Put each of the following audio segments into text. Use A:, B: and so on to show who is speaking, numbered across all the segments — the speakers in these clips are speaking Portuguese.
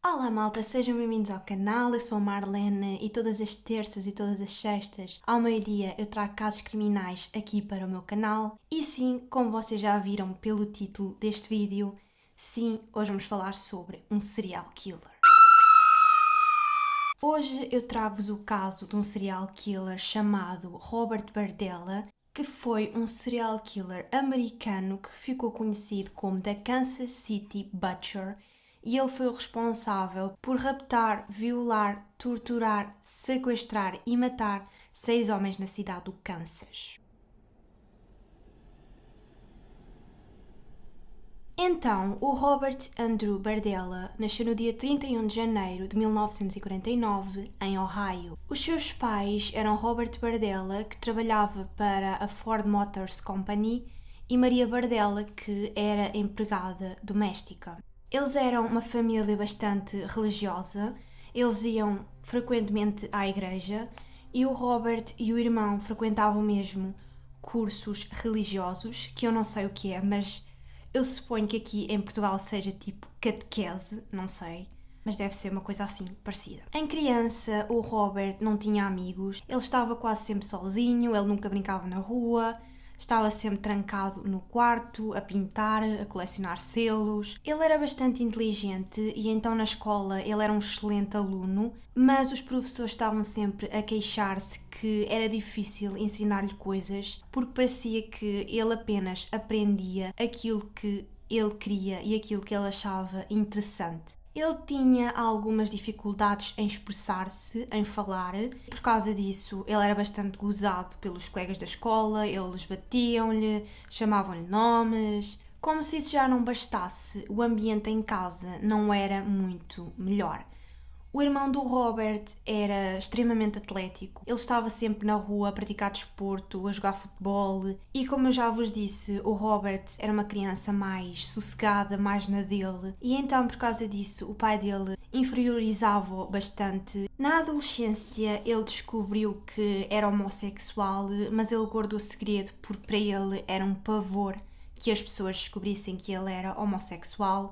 A: Olá malta, sejam bem-vindos ao canal, eu sou a Marlene e todas as terças e todas as sextas, ao meio-dia, eu trago casos criminais aqui para o meu canal. E sim, como vocês já viram pelo título deste vídeo, sim, hoje vamos falar sobre um serial killer. Hoje eu trago-vos o caso de um serial killer chamado Robert Bardella, que foi um serial killer americano que ficou conhecido como The Kansas City Butcher, e ele foi o responsável por raptar, violar, torturar, sequestrar e matar 6 homens na cidade do Kansas. Então, o Robert Andrew Bardella nasceu no dia 31 de janeiro de 1949, em Ohio. Os seus pais eram Robert Bardella, que trabalhava para a Ford Motors Company, e Maria Bardella, que era empregada doméstica. Eles eram uma família bastante religiosa, eles iam frequentemente à igreja e o Robert e o irmão frequentavam mesmo cursos religiosos, que eu não sei o que é, mas eu suponho que aqui em Portugal seja tipo catequese, não sei, mas deve ser uma coisa assim, parecida. Em criança, o Robert não tinha amigos, ele estava quase sempre sozinho, ele nunca brincava na rua, estava sempre trancado no quarto, a pintar, a colecionar selos. Ele era bastante inteligente e então na escola ele era um excelente aluno, mas os professores estavam sempre a queixar-se que era difícil ensinar-lhe coisas porque parecia que ele apenas aprendia aquilo que ele queria e aquilo que ele achava interessante. Ele tinha algumas dificuldades em expressar-se, em falar. Por causa disso, ele era bastante gozado pelos colegas da escola, eles batiam-lhe, chamavam-lhe nomes. Como se isso já não bastasse, o ambiente em casa não era muito melhor. O irmão do Robert era extremamente atlético, ele estava sempre na rua a praticar desporto, a jogar futebol e, como eu já vos disse, o Robert era uma criança mais sossegada, mais na dele, e então por causa disso o pai dele inferiorizava-o bastante. Na adolescência ele descobriu que era homossexual, mas ele guardou o segredo porque para ele era um pavor que as pessoas descobrissem que ele era homossexual.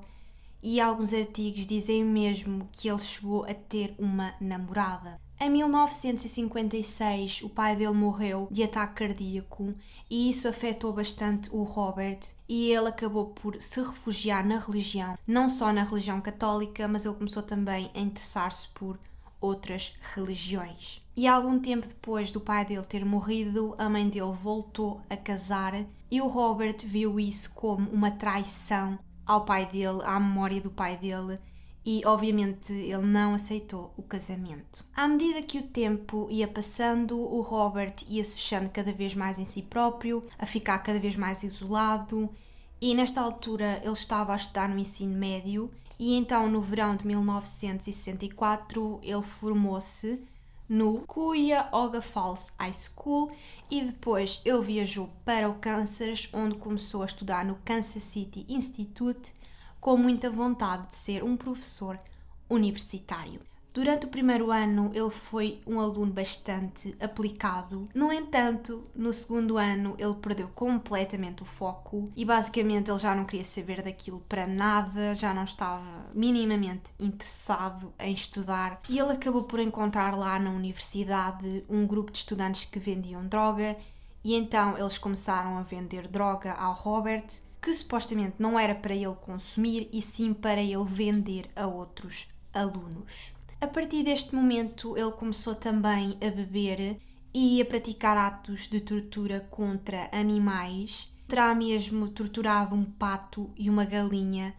A: E alguns artigos dizem mesmo que ele chegou a ter uma namorada. Em 1956, o pai dele morreu de ataque cardíaco e isso afetou bastante o Robert e ele acabou por se refugiar na religião, não só na religião católica, mas ele começou também a interessar-se por outras religiões. E algum tempo depois do pai dele ter morrido, a mãe dele voltou a casar e o Robert viu isso como uma traição ao pai dele, à memória do pai dele, e obviamente ele não aceitou o casamento. À medida que o tempo ia passando, o Robert ia se fechando cada vez mais em si próprio, a ficar cada vez mais isolado, e nesta altura ele estava a estudar no ensino médio, e então no verão de 1964 ele formou-se no Cuyahoga Falls High School e depois ele viajou para o Kansas, onde começou a estudar no Kansas City Institute com muita vontade de ser um professor universitário. Durante o primeiro ano ele foi um aluno bastante aplicado, no entanto, no segundo ano ele perdeu completamente o foco e basicamente ele já não queria saber daquilo para nada, já não estava minimamente interessado em estudar e ele acabou por encontrar lá na universidade um grupo de estudantes que vendiam droga e então eles começaram a vender droga ao Robert, que supostamente não era para ele consumir e sim para ele vender a outros alunos. A partir deste momento ele começou também a beber e a praticar atos de tortura contra animais. Terá mesmo torturado um pato e uma galinha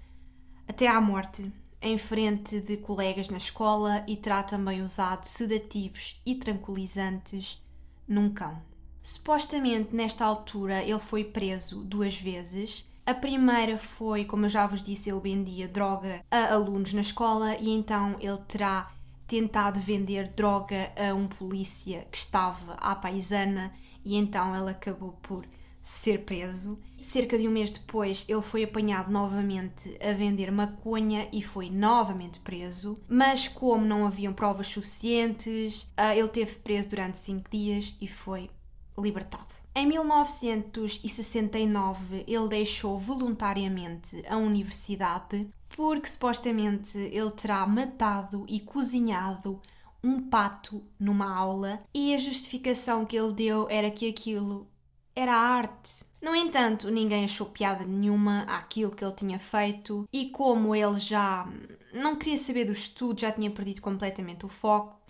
A: até à morte em frente de colegas na escola e terá também usado sedativos e tranquilizantes num cão. Supostamente nesta altura ele foi preso 2 vezes. A primeira foi, como eu já vos disse, ele vendia droga a alunos na escola e então ele terá tentado vender droga a um polícia que estava à paisana e então ele acabou por ser preso. Cerca de um mês depois ele foi apanhado novamente a vender maconha e foi novamente preso, mas como não haviam provas suficientes, ele teve preso durante 5 dias e foi libertado. Em 1969, ele deixou voluntariamente a universidade porque supostamente ele terá matado e cozinhado um pato numa aula e a justificação que ele deu era que aquilo era arte. No entanto, ninguém achou piada nenhuma àquilo que ele tinha feito e como ele já não queria saber do estudo, já tinha perdido completamente o foco,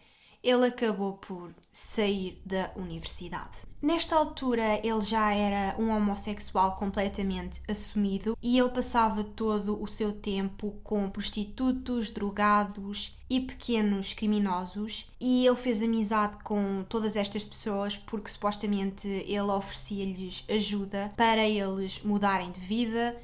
A: ele acabou por sair da universidade. Nesta altura, ele já era um homossexual completamente assumido e ele passava todo o seu tempo com prostitutos, drogados e pequenos criminosos, e ele fez amizade com todas estas pessoas porque supostamente ele oferecia-lhes ajuda para eles mudarem de vida.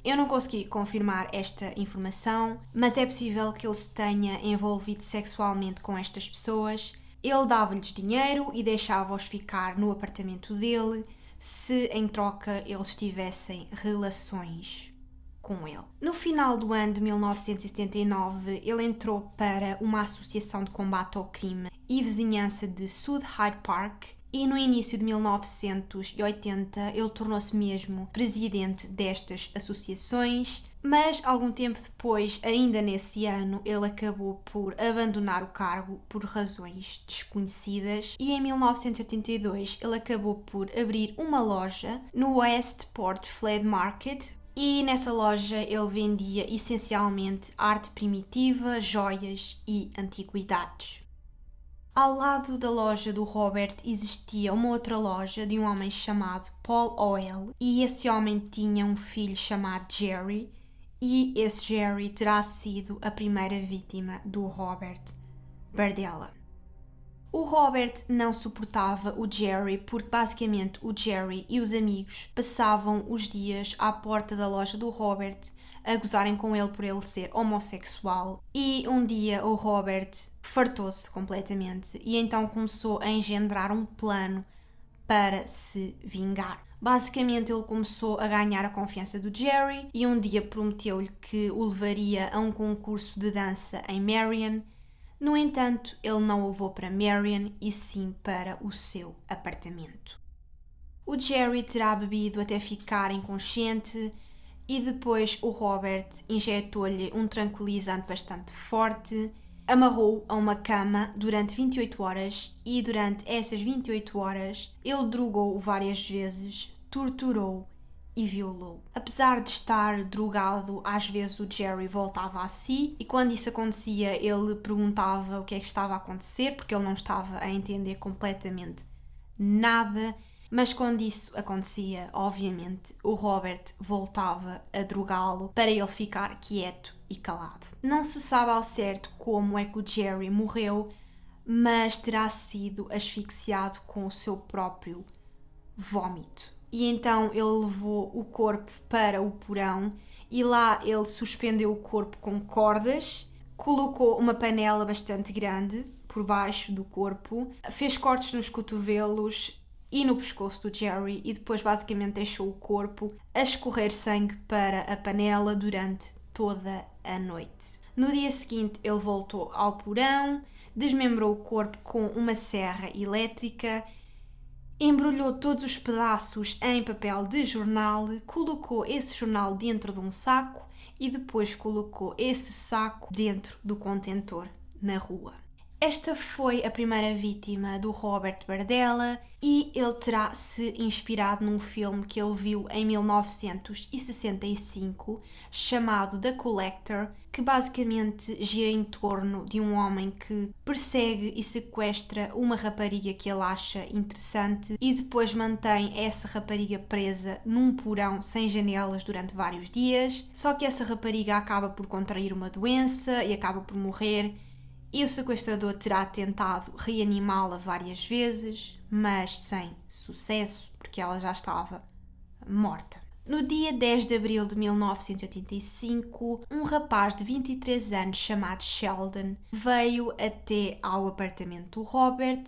A: Eu não consegui confirmar esta informação, mas é possível que ele se tenha envolvido sexualmente com estas pessoas. Ele dava-lhes dinheiro e deixava-os ficar no apartamento dele se em troca eles tivessem relações com ele. No final do ano de 1979, ele entrou para uma associação de combate ao crime e vizinhança de South Hyde Park, e no início de 1980 ele tornou-se mesmo presidente destas associações, mas algum tempo depois, ainda nesse ano, ele acabou por abandonar o cargo por razões desconhecidas e em 1982 ele acabou por abrir uma loja no Westport Flea Market. E nessa loja ele vendia essencialmente arte primitiva, joias e antiguidades. Ao lado da loja do Robert existia uma outra loja de um homem chamado Paul Oil e esse homem tinha um filho chamado Jerry e esse Jerry terá sido a primeira vítima do Robert Bardella. O Robert não suportava o Jerry porque basicamente o Jerry e os amigos passavam os dias à porta da loja do Robert a gozarem com ele por ele ser homossexual e um dia o Robert fartou-se completamente e então começou a engendrar um plano para se vingar. Basicamente ele começou a ganhar a confiança do Jerry e um dia prometeu-lhe que o levaria a um concurso de dança em Marion. No entanto, ele não o levou para Marion e sim para o seu apartamento. O Jerry terá bebido até ficar inconsciente e depois o Robert injetou-lhe um tranquilizante bastante forte, amarrou-o a uma cama durante 28 horas e durante essas 28 horas ele drogou-o várias vezes, torturou-o e violou. Apesar de estar drogado, às vezes o Jerry voltava a si e quando isso acontecia ele perguntava o que é que estava a acontecer porque ele não estava a entender completamente nada. Mas quando isso acontecia, obviamente, o Robert voltava a drogá-lo para ele ficar quieto e calado. Não se sabe ao certo como é que o Jerry morreu, mas terá sido asfixiado com o seu próprio vómito. E então ele levou o corpo para o porão e lá ele suspendeu o corpo com cordas, colocou uma panela bastante grande por baixo do corpo, fez cortes nos cotovelos e no pescoço do Jerry e depois basicamente deixou o corpo a escorrer sangue para a panela durante toda a noite. No dia seguinte ele voltou ao porão, desmembrou o corpo com uma serra elétrica, embrulhou todos os pedaços em papel de jornal, colocou esse jornal dentro de um saco e depois colocou esse saco dentro do contentor na rua. Esta foi a primeira vítima do Robert Bardella e ele terá se inspirado num filme que ele viu em 1965 chamado The Collector, que basicamente gira em torno de um homem que persegue e sequestra uma rapariga que ele acha interessante e depois mantém essa rapariga presa num porão sem janelas durante vários dias, só que essa rapariga acaba por contrair uma doença e acaba por morrer. E o sequestrador terá tentado reanimá-la várias vezes, mas sem sucesso, porque ela já estava morta. No dia 10 de abril de 1985, um rapaz de 23 anos chamado Sheldon veio até ao apartamento do Robert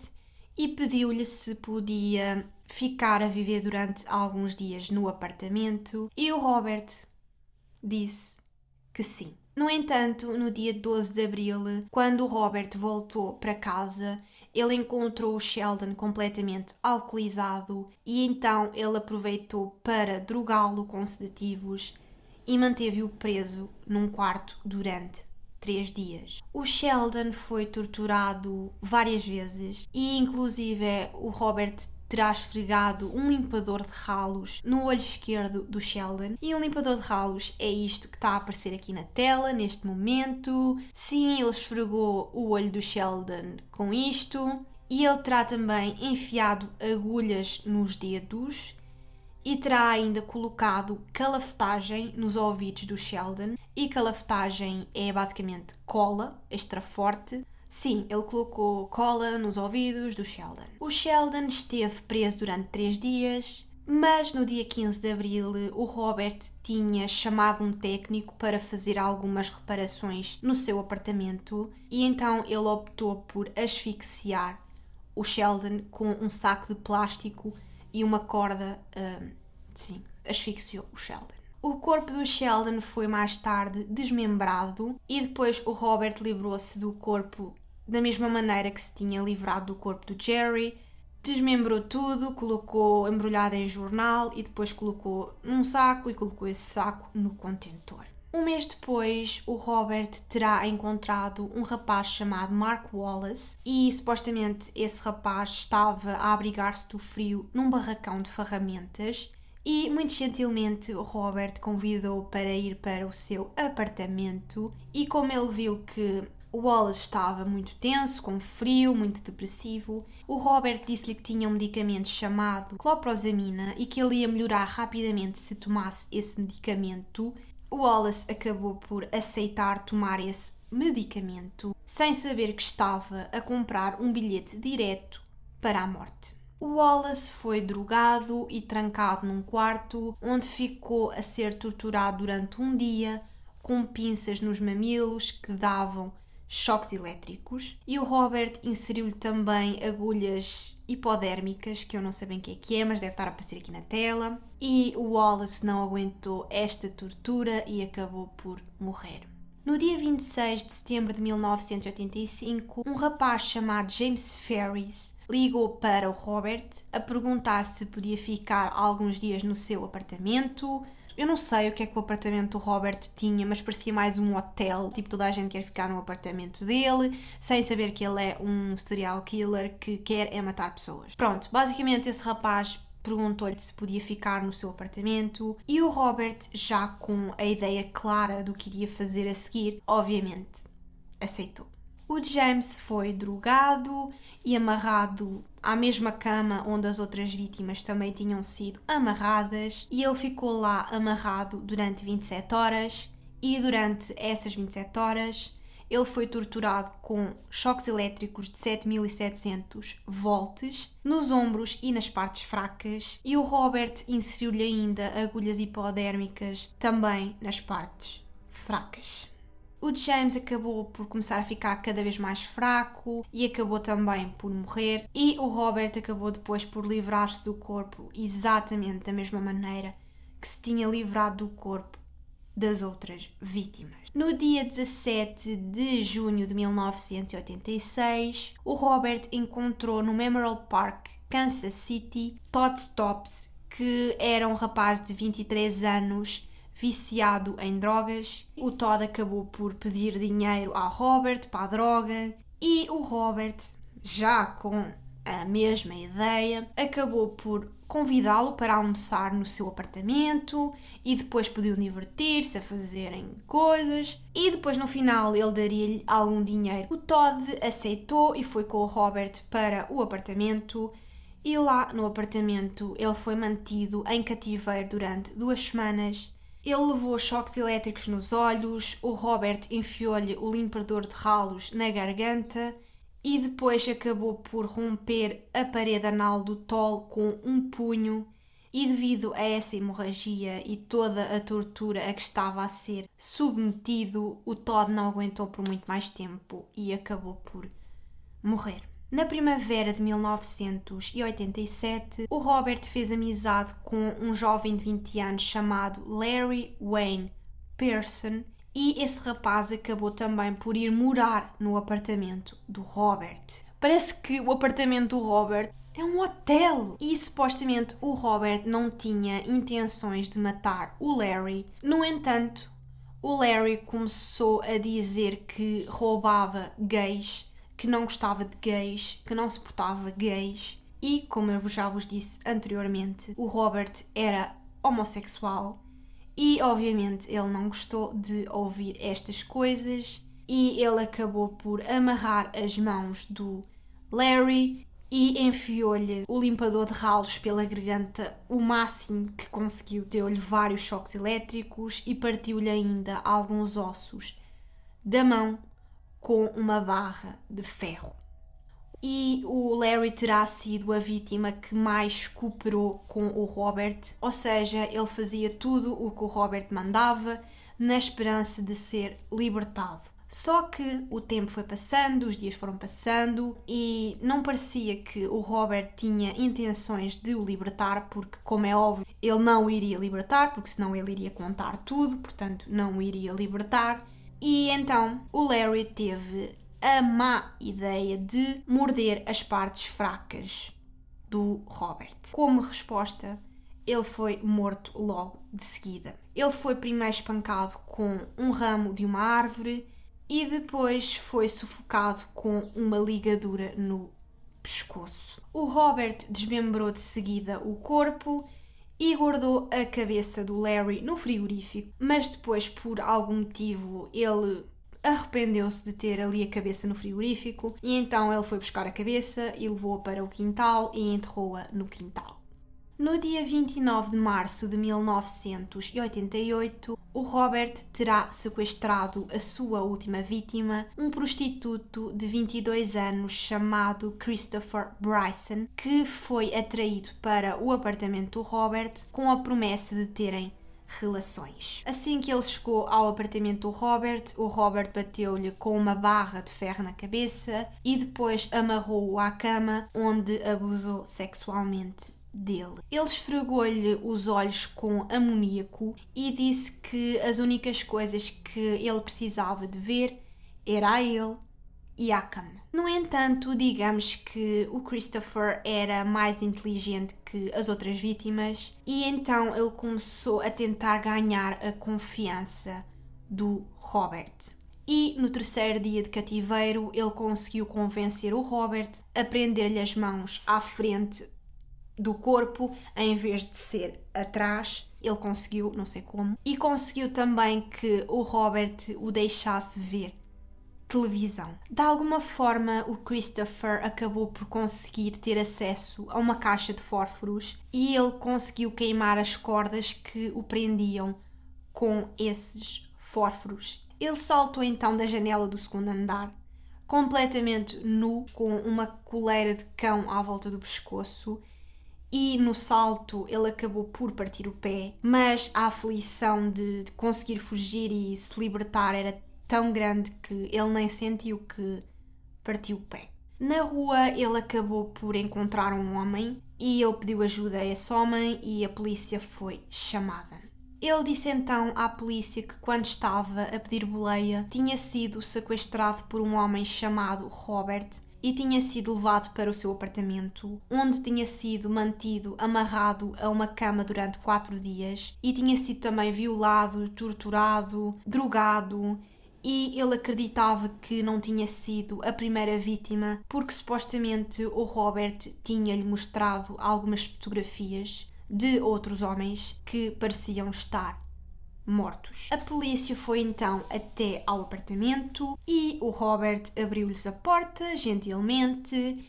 A: e pediu-lhe se podia ficar a viver durante alguns dias no apartamento e o Robert disse que sim. No entanto, no dia 12 de abril, quando o Robert voltou para casa, ele encontrou o Sheldon completamente alcoolizado e então ele aproveitou para drogá-lo com sedativos e manteve-o preso num quarto durante 3 dias. O Sheldon foi torturado várias vezes e inclusive o Robert terá esfregado um limpador de ralos no olho esquerdo do Sheldon. E um limpador de ralos é isto que está a aparecer aqui na tela, neste momento. Sim, ele esfregou o olho do Sheldon com isto. E ele terá também enfiado agulhas nos dedos e terá ainda colocado calafetagem nos ouvidos do Sheldon. E calafetagem é basicamente cola extra forte. Sim, ele colocou cola nos ouvidos do Sheldon. O Sheldon esteve preso durante 3 dias, mas no dia 15 de abril o Robert tinha chamado um técnico para fazer algumas reparações no seu apartamento e então ele optou por asfixiar o Sheldon com um saco de plástico e uma corda. Sim, asfixiou o Sheldon. O corpo do Sheldon foi mais tarde desmembrado e depois o Robert livrou-se do corpo da mesma maneira que se tinha livrado do corpo do Jerry. Desmembrou tudo, colocou embrulhado em jornal e depois colocou num saco e colocou esse saco no contentor. Um mês depois, o Robert terá encontrado um rapaz chamado Mark Wallace e supostamente esse rapaz estava a abrigar-se do frio num barracão de ferramentas. E, muito gentilmente, o Robert convidou para ir para o seu apartamento e como ele viu que o Wallace estava muito tenso, com frio, muito depressivo, o Robert disse-lhe que tinha um medicamento chamado cloprosamina e que ele ia melhorar rapidamente se tomasse esse medicamento. O Wallace acabou por aceitar tomar esse medicamento sem saber que estava a comprar um bilhete direto para a morte. O Wallace foi drogado e trancado num quarto, onde ficou a ser torturado durante um dia, com pinças nos mamilos que davam choques elétricos. E o Robert inseriu-lhe também agulhas hipodérmicas, que eu não sei bem o que é, mas deve estar a aparecer aqui na tela. E o Wallace não aguentou esta tortura e acabou por morrer. No dia 26 de setembro de 1985, um rapaz chamado James Ferris ligou para o Robert a perguntar se podia ficar alguns dias no seu apartamento. Eu não sei o que é que o apartamento do Robert tinha, mas parecia mais um hotel, tipo toda a gente quer ficar no apartamento dele, sem saber que ele é um serial killer que quer é matar pessoas. Pronto, basicamente esse rapaz perguntou-lhe se podia ficar no seu apartamento e o Robert, já com a ideia clara do que iria fazer a seguir, obviamente aceitou. O James foi drogado e amarrado à mesma cama onde as outras vítimas também tinham sido amarradas e ele ficou lá amarrado durante 27 horas e durante essas 27 horas ele foi torturado com choques elétricos de 7.700 volts nos ombros e nas partes fracas e o Robert inseriu-lhe ainda agulhas hipodérmicas também nas partes fracas. O James acabou por começar a ficar cada vez mais fraco e acabou também por morrer e o Robert acabou depois por livrar-se do corpo exatamente da mesma maneira que se tinha livrado do corpo das outras vítimas. No dia 17 de junho de 1986, o Robert encontrou no Memorial Park, Kansas City, Todd Stops, que era um rapaz de 23 anos viciado em drogas. O Todd acabou por pedir dinheiro ao Robert para a droga e o Robert, já com a mesma ideia, acabou por convidá-lo para almoçar no seu apartamento e depois podiam divertir-se a fazerem coisas e depois no final ele daria-lhe algum dinheiro. O Todd aceitou e foi com o Robert para o apartamento e lá no apartamento ele foi mantido em cativeiro durante 2 semanas. Ele levou choques elétricos nos olhos, o Robert enfiou-lhe o limpador de ralos na garganta e depois acabou por romper a parede anal do Todd com um punho e devido a essa hemorragia e toda a tortura a que estava a ser submetido, o Todd não aguentou por muito mais tempo e acabou por morrer. Na primavera de 1987, o Robert fez amizade com um jovem de 20 anos chamado Larry Wayne Pearson e esse rapaz acabou também por ir morar no apartamento do Robert. Parece que o apartamento do Robert É um hotel! E supostamente o Robert não tinha intenções de matar o Larry. No entanto, o Larry começou a dizer que roubava gays, que não gostava de gays, que não suportava gays. E, como eu já vos disse anteriormente, o Robert era homossexual e, obviamente, ele não gostou de ouvir estas coisas e ele acabou por amarrar as mãos do Larry e enfiou-lhe o limpador de ralos pela garganta o máximo que conseguiu. Deu-lhe vários choques elétricos e partiu-lhe ainda alguns ossos da mão com uma barra de ferro. E o Larry terá sido a vítima que mais cooperou com o Robert, ou seja, ele fazia tudo o que o Robert mandava na esperança de ser libertado. Só que o tempo foi passando, os dias foram passando e não parecia que o Robert tinha intenções de o libertar, porque, como é óbvio, ele não o iria libertar, porque senão ele iria contar tudo, portanto não o iria libertar. E então o Larry teve a má ideia de morder as partes fracas do Robert. Como resposta, ele foi morto logo de seguida. Ele foi primeiro espancado com um ramo de uma árvore e depois foi sufocado com uma ligadura no pescoço. O Robert desmembrou de seguida o corpo e guardou a cabeça do Larry no frigorífico, mas depois, por algum motivo, ele arrependeu-se de ter ali a cabeça no frigorífico e então ele foi buscar a cabeça e levou-a para o quintal e enterrou-a no quintal. No dia 29 de março de 1988, o Robert terá sequestrado a sua última vítima, um prostituto de 22 anos chamado Christopher Bryson, que foi atraído para o apartamento do Robert com a promessa de terem relações. Assim que ele chegou ao apartamento do Robert, o Robert bateu-lhe com uma barra de ferro na cabeça e depois amarrou-o à cama, onde abusou sexualmente dele. Ele esfregou-lhe os olhos com amoníaco e disse que as únicas coisas que ele precisava de ver era a ele e a cama. No entanto, digamos que o Christopher era mais inteligente que as outras vítimas e então ele começou a tentar ganhar a confiança do Robert. E no terceiro dia de cativeiro, ele conseguiu convencer o Robert a prender-lhe as mãos à frente do corpo em vez de ser atrás. Ele conseguiu, não sei como, e conseguiu também que o Robert o deixasse ver televisão. De alguma forma, o Christopher acabou por conseguir ter acesso a uma caixa de fósforos e ele conseguiu queimar as cordas que o prendiam com esses fósforos. Ele saltou então da janela do segundo andar, completamente nu, com uma coleira de cão à volta do pescoço, e no salto ele acabou por partir o pé, mas a aflição de conseguir fugir e se libertar era tão grande que ele nem sentiu que partiu o pé. Na rua ele acabou por encontrar um homem e ele pediu ajuda a esse homem e a polícia foi chamada. Ele disse então à polícia que quando estava a pedir boleia tinha sido sequestrado por um homem chamado Robert e tinha sido levado para o seu apartamento, onde tinha sido mantido amarrado a uma cama durante 4 dias e tinha sido também violado, torturado, drogado, e ele acreditava que não tinha sido a primeira vítima porque supostamente o Robert tinha-lhe mostrado algumas fotografias de outros homens que pareciam estar mortos. A polícia foi então até ao apartamento e o Robert abriu-lhes a porta gentilmente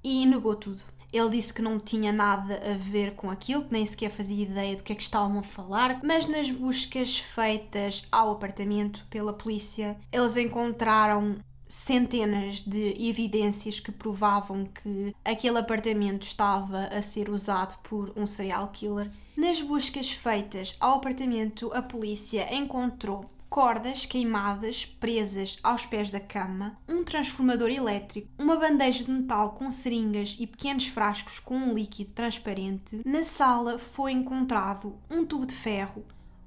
A: e negou tudo. Ele disse que não tinha nada a ver com aquilo, que nem sequer fazia ideia do que é que estavam a falar, mas nas buscas feitas ao apartamento pela polícia, eles encontraram centenas de evidências que provavam que aquele apartamento estava a ser usado por um serial killer. Nas buscas feitas ao apartamento, a polícia encontrou cordas queimadas presas aos pés da cama, um transformador elétrico, uma bandeja de metal com seringas e pequenos frascos com um líquido transparente. Na sala foi encontrado um tubo de ferro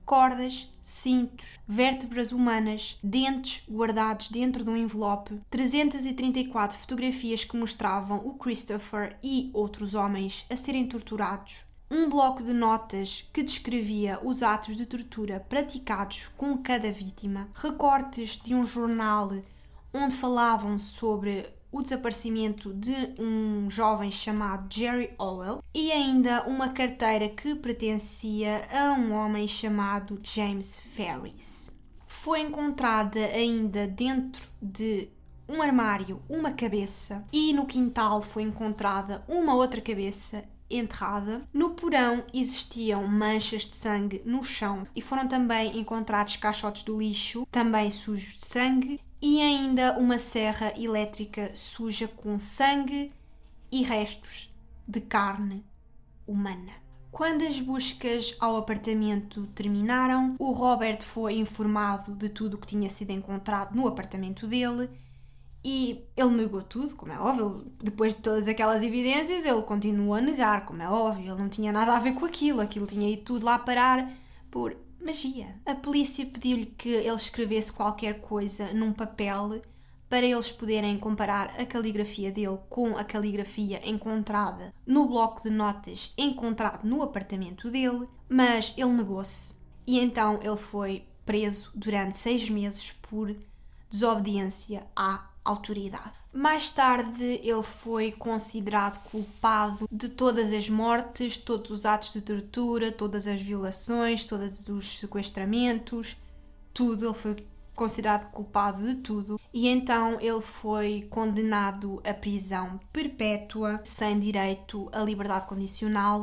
A: cordas, cintos, vértebras humanas, dentes guardados dentro de um envelope, 334 fotografias que mostravam o Christopher e outros homens a serem torturados, um bloco de notas que descrevia os atos de tortura praticados com cada vítima, recortes de um jornal onde falavam sobre o desaparecimento de um jovem chamado Jerry Owell e ainda uma carteira que pertencia a um homem chamado James Ferris. Foi encontrada ainda dentro de um armário uma cabeça e no quintal foi encontrada uma outra cabeça enterrada. No porão existiam manchas de sangue no chão e foram também encontrados caixotes do lixo, também sujos de sangue, e ainda uma serra elétrica suja com sangue e restos de carne humana. Quando as buscas ao apartamento terminaram, o Robert foi informado de tudo o que tinha sido encontrado no apartamento dele e ele negou tudo, como é óbvio. Depois de todas aquelas evidências, ele continua a negar, como é óbvio. Ele não tinha nada a ver com aquilo tinha ido tudo lá parar por magia. A polícia pediu-lhe que ele escrevesse qualquer coisa num papel para eles poderem comparar a caligrafia dele com a caligrafia encontrada no bloco de notas encontrado no apartamento dele, mas ele negou-se e então ele foi preso durante 6 meses por desobediência à autoridade. Mais tarde ele foi considerado culpado de todas as mortes, todos os atos de tortura, todas as violações, todos os sequestramentos, tudo. Ele foi considerado culpado de tudo e então ele foi condenado à prisão perpétua sem direito à liberdade condicional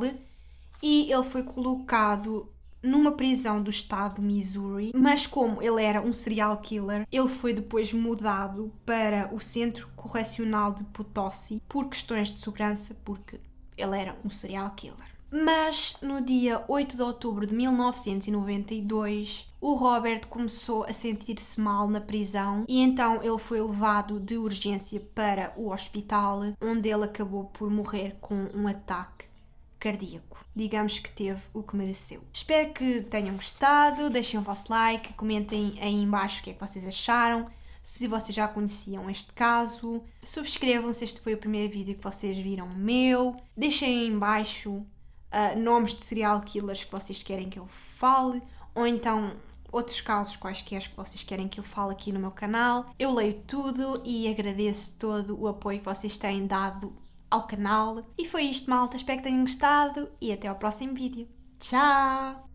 A: e ele foi colocado numa prisão do estado de Missouri, mas como ele era um serial killer, ele foi depois mudado para o Centro Correcional de Potosi por questões de segurança, porque ele era um serial killer. Mas no dia 8 de outubro de 1992, o Robert começou a sentir-se mal na prisão e então ele foi levado de urgência para o hospital, onde ele acabou por morrer com um ataque cardíaco. Digamos que teve o que mereceu. Espero que tenham gostado, deixem o vosso like, comentem aí em baixo o que é que vocês acharam, se vocês já conheciam este caso, subscrevam se este foi o primeiro vídeo que vocês viram meu, deixem aí em baixo nomes de serial killers que vocês querem que eu fale, ou então outros casos quaisquer que vocês querem que eu fale aqui no meu canal. Eu leio tudo e agradeço todo o apoio que vocês têm dado ao canal. E foi isto, malta. Espero que tenham gostado e até ao próximo vídeo. Tchau!